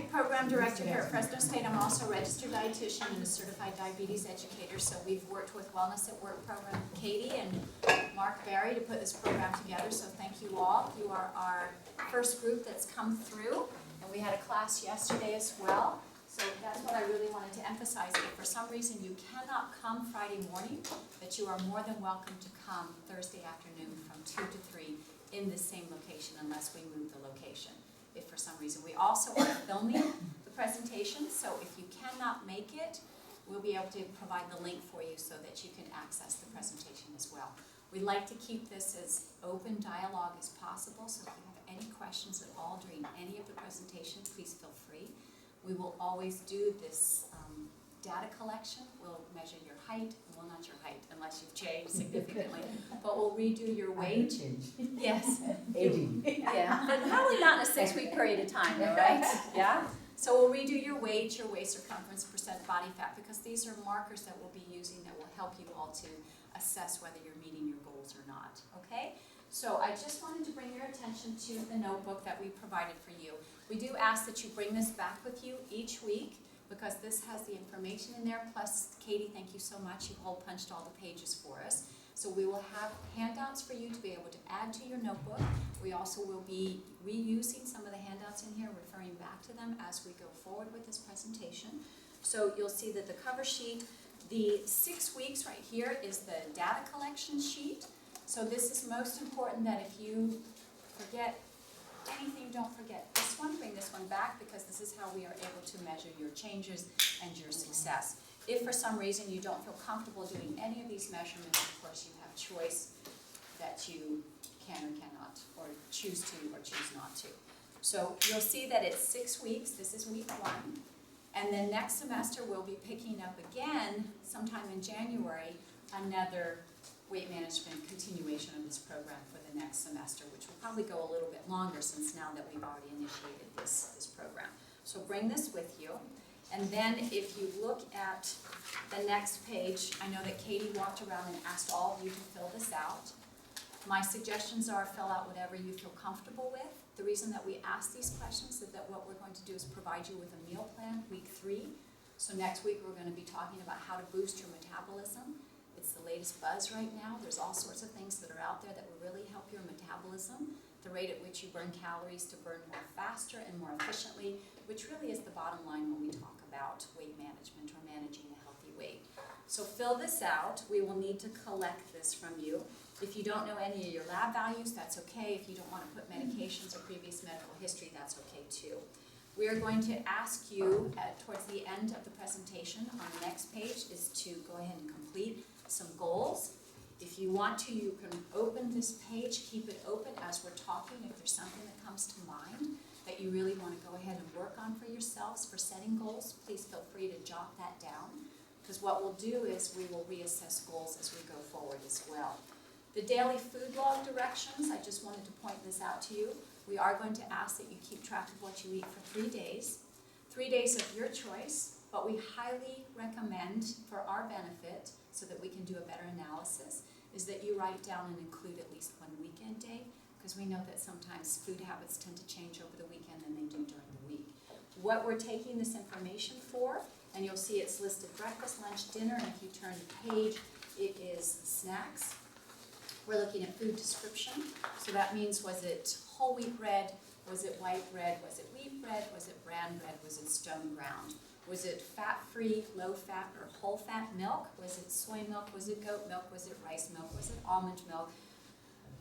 program director here at Fresno State. I'm also a registered dietitian and a certified diabetes educator. So we've worked with Wellness at Work program, Katie and Mark Barry, to put this program together. So thank you all. You are our first group that's come through, and we had a class yesterday as well. So that's what I really wanted to emphasize. If for some reason you cannot come Friday morning, that you are more than welcome to come Thursday afternoon from 2 to 3 in the same location, unless we move the location. If for some reason. We also are filming the presentation, so if you cannot make it, we'll be able to provide the link for you so that you can access the presentation as well. We like to keep this as open dialogue as possible, so if you have any questions at all during any of the presentation, please feel free. We will always do this data collection. We'll measure your height, well, not your height unless you've changed significantly, but we'll redo your weight. Yes. Aging. Yeah, but probably not in a 6-week period of time, though, right? Yeah. So we'll redo your weight, your waist circumference, percent body fat, because these are markers that we'll be using that will help you all to assess whether you're meeting your goals or not. Okay? So I just wanted to bring your attention to the notebook that we provided for you. We do ask that you bring this back with you each week, because this has the information in there. Plus, Katie, thank you so much. You hole punched all the pages for us. So we will have handouts for you to be able to add to your notebook. We also will be reusing some of the handouts in here, referring back to them as we go forward with this presentation. So you'll see that the cover sheet, the 6 weeks right here is the data collection sheet. So this is most important, that if you forget anything, don't forget this one, bring this one back, because this is how we are able to measure your changes and your success. If for some reason you don't feel comfortable doing any of these measurements, of course you have choice that you can or cannot, or choose to or choose not to. So you'll see that it's 6 weeks. This is week 1. And then next semester we'll be picking up again, sometime in January, another weight management continuation of this program for the next semester, which will probably go a little bit longer, since now that we've already initiated this program. So bring this with you. And then if you look at the next page, I know that Katie walked around and asked all of you to fill this out. My suggestions are fill out whatever you feel comfortable with. The reason that we ask these questions is that what we're going to do is provide you with a meal plan week 3. So next week we're going to be talking about how to boost your metabolism. It's the latest buzz right now. There's all sorts of things that are out there that will really help your metabolism, the rate at which you burn calories to burn more faster and more efficiently, which really is the bottom line when we talk about weight management or managing a healthy weight. So fill this out. We will need to collect this from you. If you don't know any of your lab values, that's okay. If you don't want to put medications or previous medical history, that's okay too. We are going to ask you towards the end of the presentation on the next page is to go ahead and complete some goals. If you want to, you can open this page, keep it open as we're talking. If there's something that comes to mind that you really want to go ahead and work on for yourselves for setting goals, please feel free to jot that down, because what we'll do is we will reassess goals as we go forward as well. The daily food log directions, I just wanted to point this out to you. We are going to ask that you keep track of what you eat for 3 days. 3 days of your choice, but we highly recommend, for our benefit, so that we can do a better analysis, is that you write down and include at least 1 weekend day, because we know that sometimes food habits tend to change over the weekend than they do during the week. What we're taking this information for, and you'll see it's listed breakfast, lunch, dinner, and if you turn the page, it is snacks. We're looking at food description, so that means, was it whole wheat bread, was it white bread, was it wheat bread, was it bran bread, was it stone ground? Was it fat-free, low-fat, or whole-fat milk? Was it soy milk? Was it goat milk? Was it rice milk? Was it almond milk?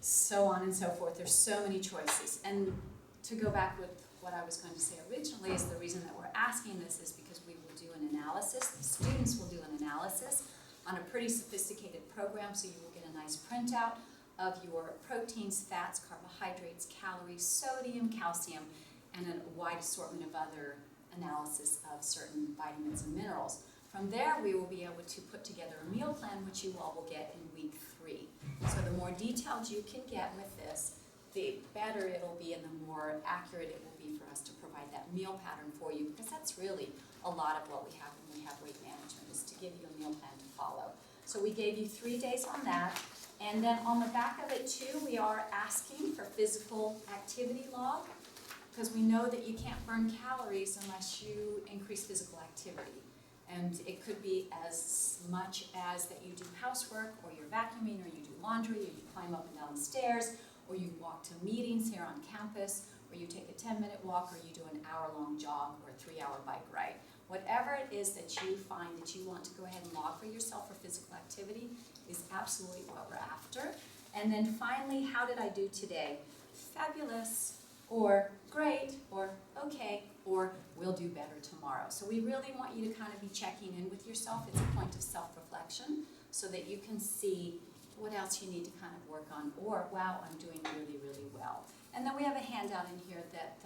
So on and so forth. There's so many choices. And to go back with what I was going to say originally, is the reason that we're asking this is because we will do an analysis. The students will do an analysis on a pretty sophisticated program, so you will get a nice printout of your proteins, fats, carbohydrates, calories, sodium, calcium, and a wide assortment of other analysis of certain vitamins and minerals. From there, we will be able to put together a meal plan, which you all will get in week 3. So the more detailed you can get with this, the better it'll be and the more accurate it will be for us to provide that meal pattern for you, because that's really a lot of what we have when we have weight management, is to give you a meal plan to follow. So we gave you 3 days on that. And then on the back of it too, we are asking for physical activity log, because we know that you can't burn calories unless you increase physical activity. And it could be as much as that you do housework, or you're vacuuming, or you do laundry, or you climb up and down the stairs, or you walk to meetings here on campus, or you take a 10-minute walk, or you do an hour-long jog or a 3-hour bike ride. Whatever it is that you find that you want to go ahead and log for yourself for physical activity is absolutely what we're after. And then finally, how did I do today? Fabulous, or great, or okay, or we'll do better tomorrow. So we really want you to kind of be checking in with yourself. It's a point of self-reflection so that you can see what else you need to kind of work on, or wow, I'm doing really, really well. And then we have a handout in here that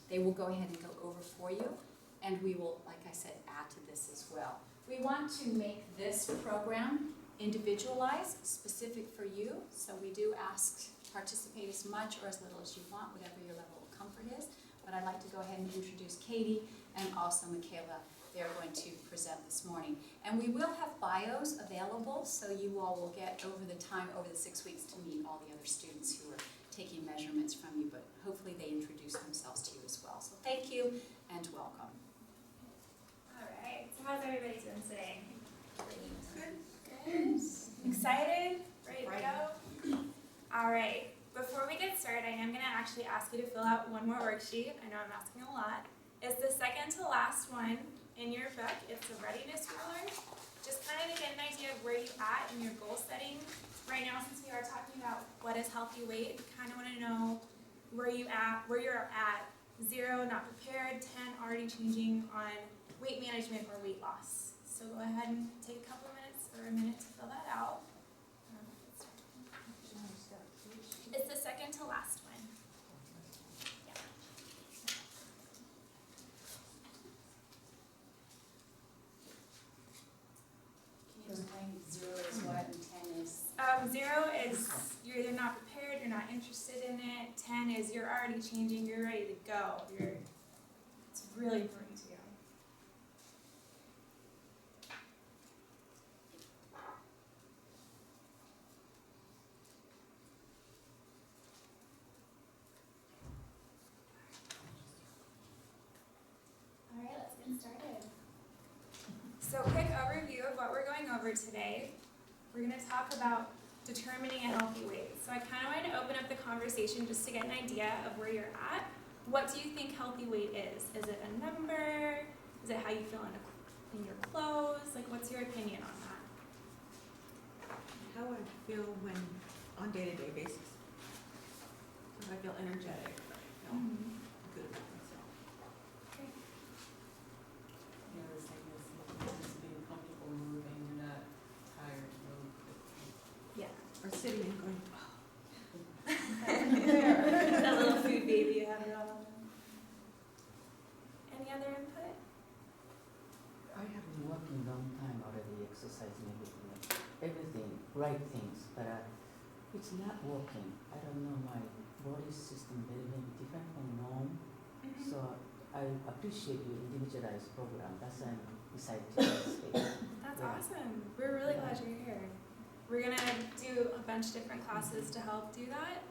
they will go ahead and go over for you, and we will, like I said, add to this as well. We want to make this program individualized, specific for you, so we do ask participate as much or as little as you want, whatever your level of comfort is. But I'd like to go ahead and introduce Katie and also Michaela. They're going to present this morning. And we will have bios available, so you all will get over the time, over the 6 weeks, to meet all the other students who are taking measurements from you, but hopefully they introduce themselves to you as well. So thank you and welcome. All right, so how's everybody doing today? Good. Good. Excited? Ready to go? All right, before we get started, I am going to actually ask you to fill out one more worksheet. I know I'm asking a lot. It's the second to last one in your book. It's a readiness ruler. Just kind of to get an idea of where you're at in your goal setting. Right now, since we are talking about what is healthy weight, we kind of want to know where you're at. 0, not prepared, 10, already changing on weight management or weight loss. So go ahead and take a couple of minutes or a minute to fill that out. It's the second to last one. Yeah. Can you explain 0 is what and 10 is? 0 is you're either not prepared, you're not interested in it. 10 is you're already changing, you're ready to go. It's really important to you. All right, let's get started. So quick overview of what we're going over today. We're going to talk about determining a healthy weight. So I kind of wanted to open up the conversation just to get an idea of where you're at. What do you think healthy weight is? Is it a number? Is it how you feel in your clothes? Like, what's your opinion on that? How I feel when on day-to-day basis. If I feel energetic, I feel good about myself. Okay. The other thing is just being comfortable moving, you're not tired, really quickly. Yeah. Or sitting and going, oh. That little food baby you have it all. Any other input? I have been working long time already, exercising everything, right things, but it's not working. I don't know, my body system very, very different from norm. So I appreciate your individualized program. That's why I decided to participate. That's Yeah. awesome. We're really glad you're here. We're going to do a bunch of different classes to help do that.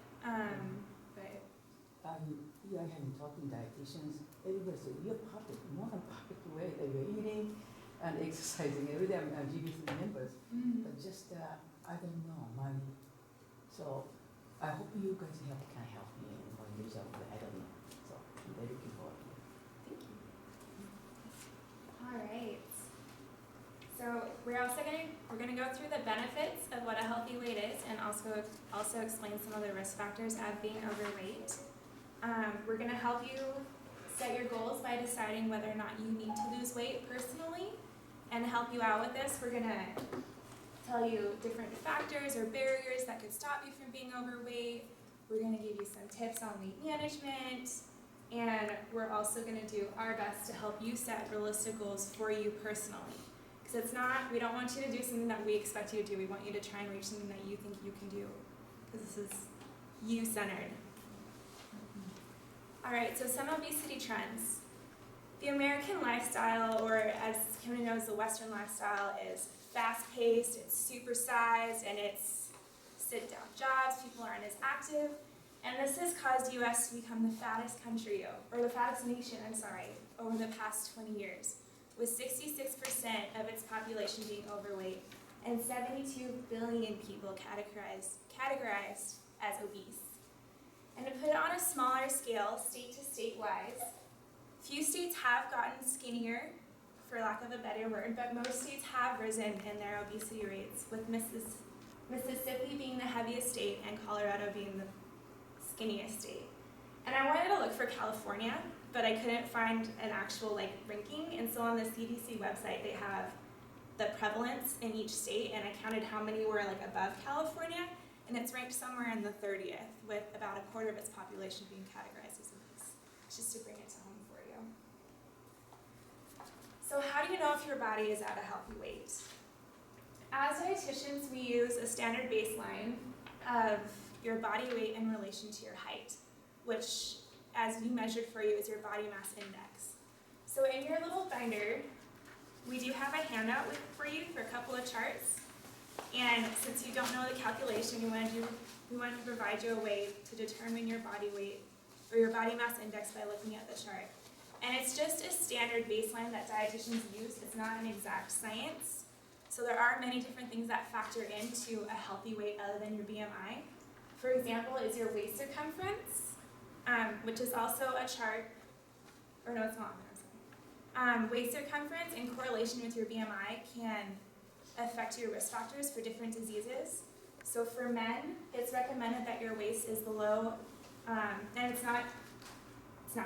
But I have been talking to dietitians. Everybody says, you're perfect, more than perfect way that you're eating and exercising every day. I'm GBC members. But just, I don't know, so I hope you guys can help me in my individual way. I don't know. So I'm very looking forward to it. thank you. All right. So we're gonna go through the benefits of what a healthy weight is, and also explain some of the risk factors of being overweight. We're gonna help you set your goals by deciding whether or not you need to lose weight personally, and help you out with this. We're gonna tell you different factors or barriers that could stop you from being overweight. We're gonna give you some tips on weight management, and we're also gonna do our best to help you set realistic goals for you personally. Because we don't want you to do something that we expect you to do. We want you to try and reach something that you think you can do. Because this is you-centered. All right, so some obesity trends. The American lifestyle, or as commonly known as the Western lifestyle, is fast-paced, it's supersized, and it's sit-down jobs. People aren't as active. And this has caused US to become the fattest country, or the fattest nation, over the past 20 years, with 66% of its population being overweight and 72 billion people categorized as obese. And to put it on a smaller scale, state to state wise, few states have gotten skinnier, for lack of a better word, but most states have risen in their obesity rates, with Mississippi being the heaviest state and Colorado being the skinniest state. And I wanted to look for California, but I couldn't find an actual ranking, and so on the CDC website they have the prevalence in each state, and I counted how many were above California, and it's ranked somewhere in the 30th, with about a quarter of its population being categorized as obese. Just to bring it to home for you. So how do you know if your body is at a healthy weight? As dietitians, we use a standard baseline of your body weight in relation to your height, which, as we measured for you, is your body mass index. So in your little binder, we do have a handout for you for a couple of charts. And since you don't know the calculation, we wanted to provide you a way to determine your body weight or your body mass index by looking at the chart. And it's just a standard baseline that dietitians use. It's not an exact science. So there are many different things that factor into a healthy weight other than your BMI. For example, is your waist circumference, which is also a chart, or no, it's not on there, I'm sorry. Waist circumference in correlation with your BMI can affect your risk factors for different diseases. So for men, it's recommended that your waist is below, and it's not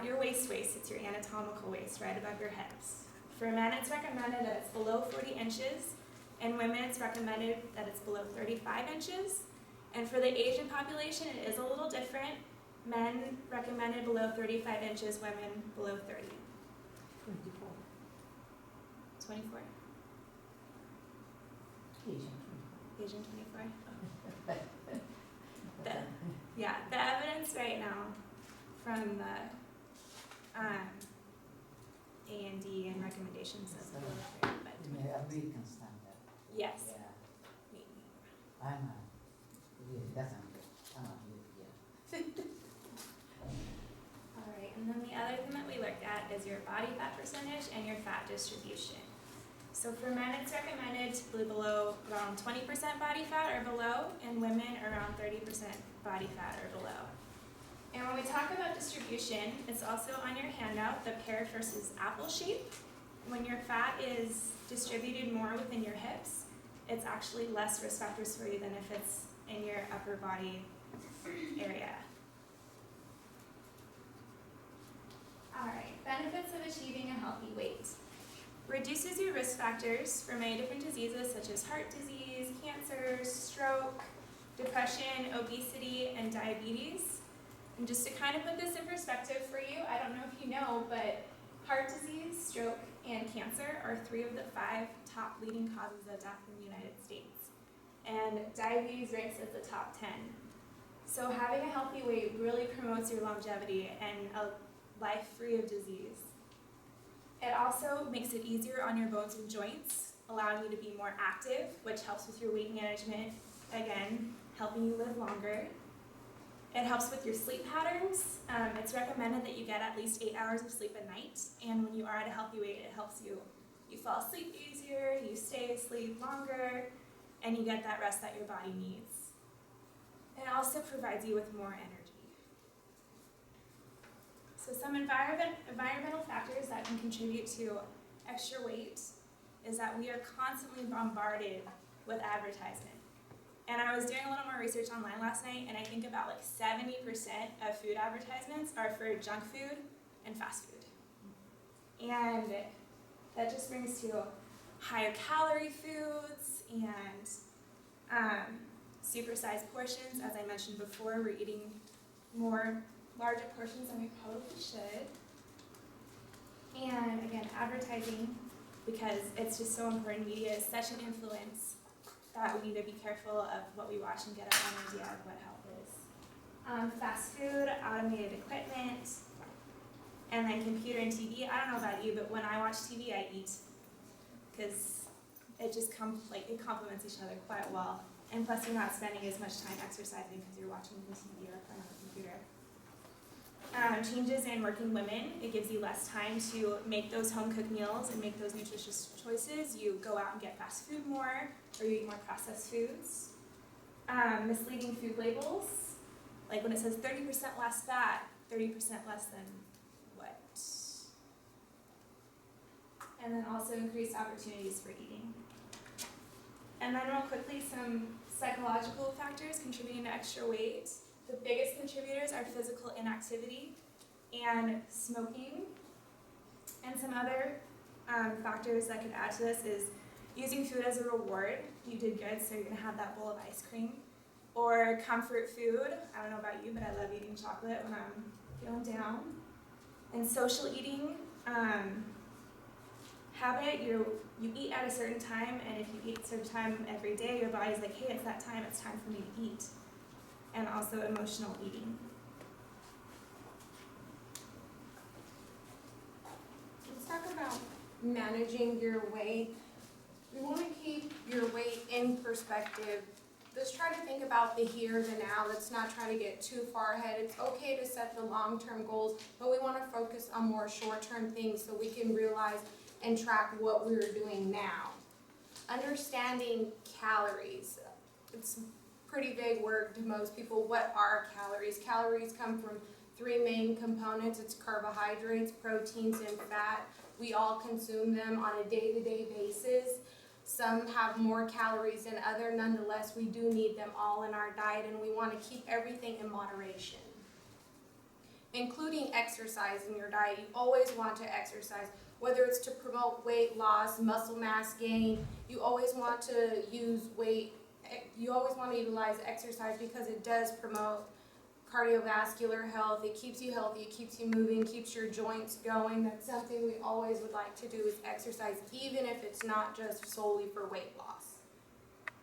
your waist, it's your anatomical waist, right above your hips. For men, it's recommended that it's below 40 inches, and women, it's recommended that it's below 35 inches. And for the Asian population, it is a little different. Men recommended below 35 inches, women below 30. 24. 24? Asian 24? The evidence right now from the A&D and recommendations says below 30, but Yeah, American standard. yes. Yeah, Maybe. that's unfair. Yeah. All right, and then the other thing that we looked at is your body fat percentage and your fat distribution. So for men, it's recommended to be below around 20% body fat or below, and women around 30% body fat or below. And when we talk about distribution, it's also on your handout, the pear versus apple shape. When your fat is distributed more within your hips, it's actually less risk factors for you than if it's in your upper body area. All right, benefits of achieving a healthy weight. Reduces your risk factors for many different diseases such as heart disease, cancer, stroke, depression, obesity, and diabetes. And just to kind of put this in perspective for you, I don't know if you know, but heart disease, stroke, and cancer are 3 of the 5 top leading causes of death in the United States. And diabetes ranks as the top 10. So having a healthy weight really promotes your longevity and a life free of disease. It also makes it easier on your bones and joints, allowing you to be more active, which helps with your weight management, again, helping you live longer. It helps with your sleep patterns. It's recommended that you get at least 8 hours of sleep a night, and when you are at a healthy weight, it helps you fall asleep easier, you stay asleep longer, and you get that rest that your body needs. It also provides you with more energy. So some environmental factors that can contribute to extra weight is that we are constantly bombarded with advertisement. And I was doing a little more research online last night, and I think about 70% of food advertisements are for junk food and fast food. And that just brings to higher calorie foods and supersized portions. As I mentioned before, we're eating larger portions than we probably should. And again, advertising, because it's just so important. Media is such an influence that we need to be careful of what we watch and get our own idea of what health is. Fast food, automated equipment, and then computer and TV. I don't know about you, but when I watch TV, I eat, because it just it complements each other quite well. And plus, you're not spending as much time exercising because you're watching the TV or playing on the computer. Changes in working women, it gives you less time to make those home-cooked meals and make those nutritious choices. You go out and get fast food more, or you eat more processed foods. Misleading food labels, like when it says 30% less fat, 30% less than what? And then also increased opportunities for eating. And then real quickly, some psychological factors contributing to extra weight. The biggest contributors are physical inactivity and smoking. And some other factors that could add to this is using food as a reward. You did good, so you're gonna have that bowl of ice cream. Or comfort food. I don't know about you, but I love eating chocolate when I'm feeling down. And social eating habit, you eat at a certain time, and if you eat at a certain time every day, your body's like, hey, it's that time, it's time for me to eat. And also emotional eating. Let's talk about managing your weight. We want to keep your weight in perspective. Let's try to think about the here, the now. Let's not try to get too far ahead. It's okay to set the long-term goals, but we want to focus on more short-term things so we can realize and track what we're doing now. Understanding calories. It's pretty vague word to most people. What are calories? Calories come from three main components. It's carbohydrates, proteins, and fat. We all consume them on a day-to-day basis. Some have more calories than others. Nonetheless, we do need them all in our diet, and we want to keep everything in moderation. Including exercise in your diet. You always want to exercise. Whether it's to promote weight loss, muscle mass gain, you always want to utilize exercise because it does promote cardiovascular health. It keeps you healthy, it keeps you moving, keeps your joints going. That's something we always would like to do is exercise, even if it's not just solely for weight loss.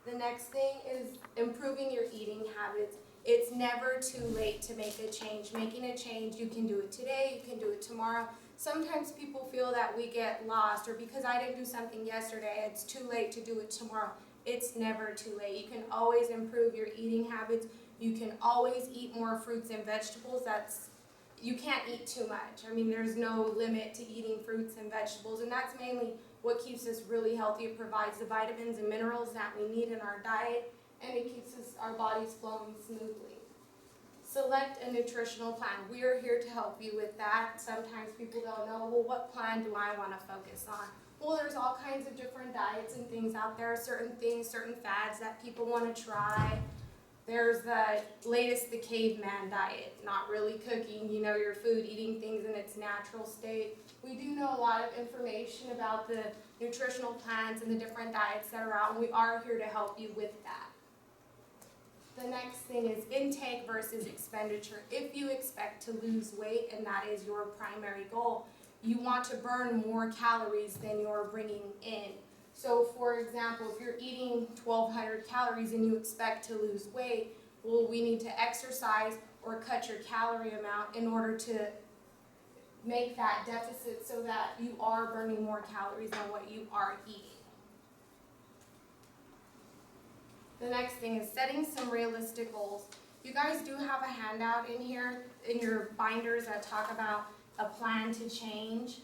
The next thing is improving your eating habits. It's never too late to make a change. Making a change, you can do it today, you can do it tomorrow. Sometimes people feel that we get lost, or because I didn't do something yesterday, it's too late to do it tomorrow. It's never too late. You can always improve your eating habits. You can always eat more fruits and vegetables. You can't eat too much. I mean, there's no limit to eating fruits and vegetables, and that's mainly what keeps us really healthy. It provides the vitamins and minerals that we need in our diet, and it keeps our bodies flowing smoothly. Select a nutritional plan. We are here to help you with that. Sometimes people don't know, well, what plan do I want to focus on? Well, there's all kinds of different diets and things out there, certain things, certain fads that people want to try. There's the caveman diet, not really cooking, your food, eating things in its natural state. We do know a lot of information about the nutritional plans and the different diets that are out, and we are here to help you with that. The next thing is intake versus expenditure. If you expect to lose weight and that is your primary goal, you want to burn more calories than you're bringing in. So for example, if you're eating 1,200 calories and you expect to lose weight, well, we need to exercise or cut your calorie amount in order to make that deficit so that you are burning more calories than what you are eating. The next thing is setting some realistic goals. You guys do have a handout in here, in your binders, that talk about a plan to change.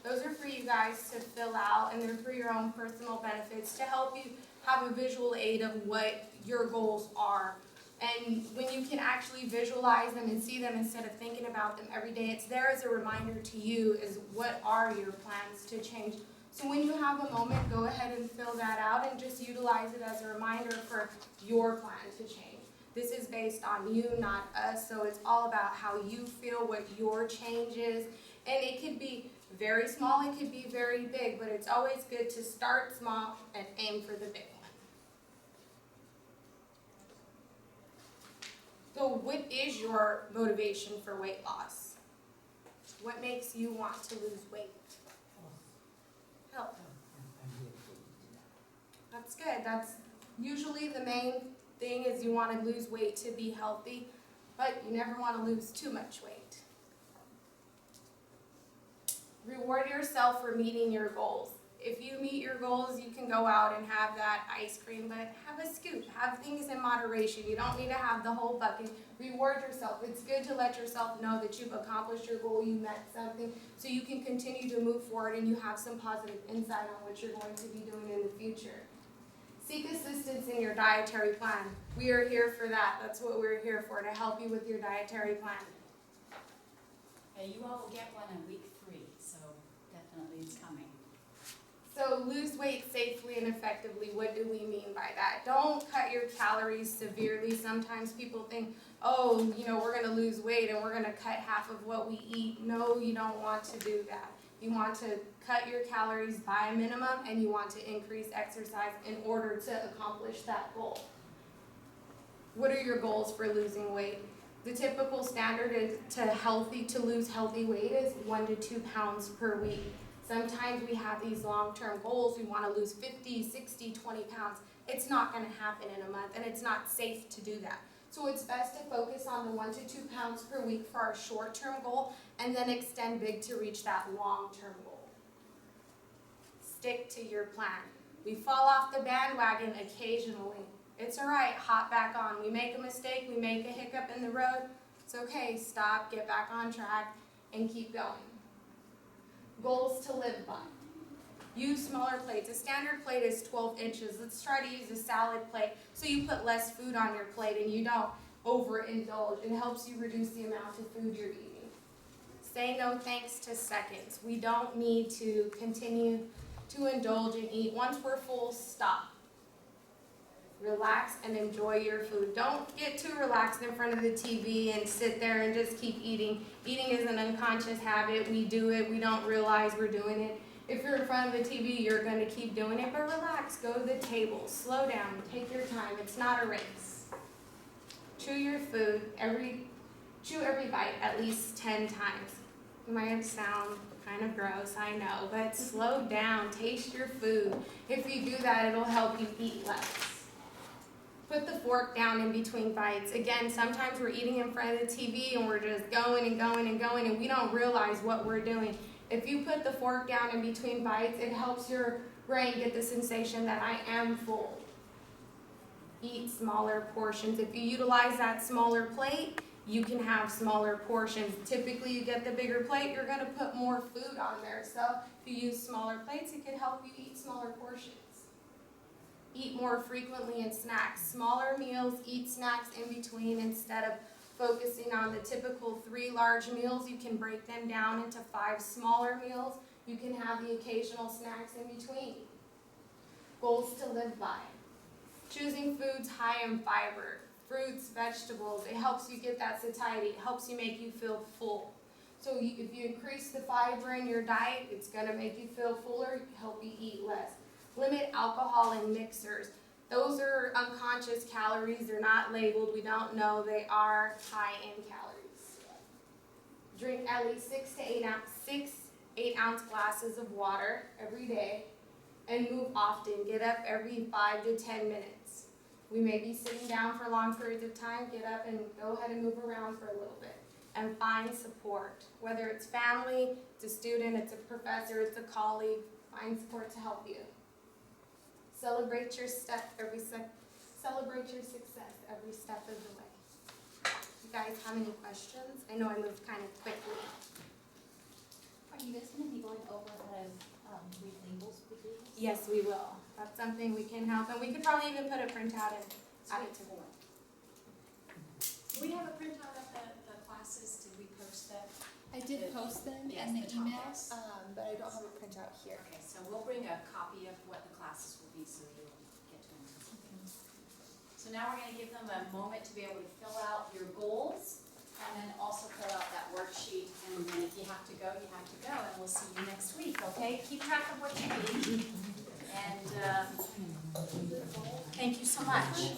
Those are for you guys to fill out, and they're for your own personal benefits to help you have a visual aid of what your goals are. And when you can actually visualize them and see them instead of thinking about them every day, it's there as a reminder to you is what are your plans to change. So when you have a moment, go ahead and fill that out and just utilize it as a reminder for your plan to change. This is based on you, not us, so it's all about how you feel, what your change is. And it could be very small, it could be very big, but it's always good to start small and aim for the big one. So what is your motivation for weight loss? What makes you want to lose weight? Health. That's good. That's usually the main thing is you want to lose weight to be healthy, but you never want to lose too much weight. Reward yourself for meeting your goals. If you meet your goals, you can go out and have that ice cream, but have a scoop. Have things in moderation. You don't need to have the whole bucket. Reward yourself. It's good to let yourself know that you've accomplished your goal, you met something, so you can continue to move forward and you have some positive insight on what you're going to be doing in the future. Seek assistance in your dietary plan. We are here for that. That's what we're here for, to help you with your dietary plan. Okay, you all will get one in week 3, so definitely it's coming. So lose weight safely and effectively, what do we mean by that? Don't cut your calories severely. Sometimes people think, oh, we're gonna lose weight and we're gonna cut half of what we eat. No, you don't want to do that. You want to cut your calories by a minimum and you want to increase exercise in order to accomplish that goal. What are your goals for losing weight? The typical standard is to lose healthy weight is 1 to 2 pounds per week. Sometimes we have these long-term goals. We want to lose 50, 60, 20 pounds. It's not going to happen in a month, and it's not safe to do that. So it's best to focus on the 1 to 2 pounds per week for our short-term goal, and then extend big to reach that long-term goal. Stick to your plan. We fall off the bandwagon occasionally. It's all right, hop back on. We make a mistake, we make a hiccup in the road. It's okay, stop, get back on track, and keep going. Goals to live by. Use smaller plates. A standard plate is 12 inches. Let's try to use a salad plate so you put less food on your plate and you don't overindulge. It helps you reduce the amount of food you're eating. Say no thanks to seconds. We don't need to continue to indulge and eat. Once we're full, stop. Relax and enjoy your food. Don't get too relaxed in front of the TV and sit there and just keep eating. Eating is an unconscious habit. We do it. We don't realize we're doing it. If you're in front of the TV, you're going to keep doing it, but relax. Go to the table. Slow down. Take your time. It's not a race. Chew your food. Chew every bite at least 10 times. It might sound kind of gross, I know, but slow down. Taste your food. If you do that, it'll help you eat less. Put the fork down in between bites. Again, sometimes we're eating in front of the TV and we're just going and going and going and we don't realize what we're doing. If you put the fork down in between bites, it helps your brain get the sensation that I am full. Eat smaller portions. If you utilize that smaller plate, you can have smaller portions. Typically, you get the bigger plate, you're going to put more food on there. So if you use smaller plates, it can help you eat smaller portions. Eat more frequently in snacks. Smaller meals, eat snacks in between instead of focusing on the typical 3 large meals. You can break them down into 5 smaller meals. You can have the occasional snacks in between. Goals to live by. Choosing foods high in fiber, fruits, vegetables. It helps you get that satiety. It helps you make you feel full. So if you increase the fiber in your diet, it's going to make you feel fuller, help you eat less. Limit alcohol in mixers. Those are unconscious calories. They're not labeled. We don't know. They are high in calories. Drink at least 6 to 8 ounce glasses of water every day and move often. Get up every 5 to 10 minutes. We may be sitting down for long periods of time. Get up and go ahead and move around for a little bit. And find support. Whether it's family, it's a student, it's a professor, it's a colleague, find support to help you. Celebrate your success every step of the way. You guys have any questions? I know I moved kind of quickly. Are you guys going to be going over how to read labels with these? Yes, we will. That's something we can help, and we could probably even put a printout and add it to the link. Do we have a printout of the classes? Did we post that? I did post them Yes, in the the email, topics. but I don't have a printout here. Okay, so we'll bring a copy of what the classes will be so you'll get to them. So now we're going to give them a moment to be able to fill out your goals and then also fill out that worksheet. And then if you have to go, you have to go. And we'll see you next week, okay? Keep track of what you need. And thank you so much.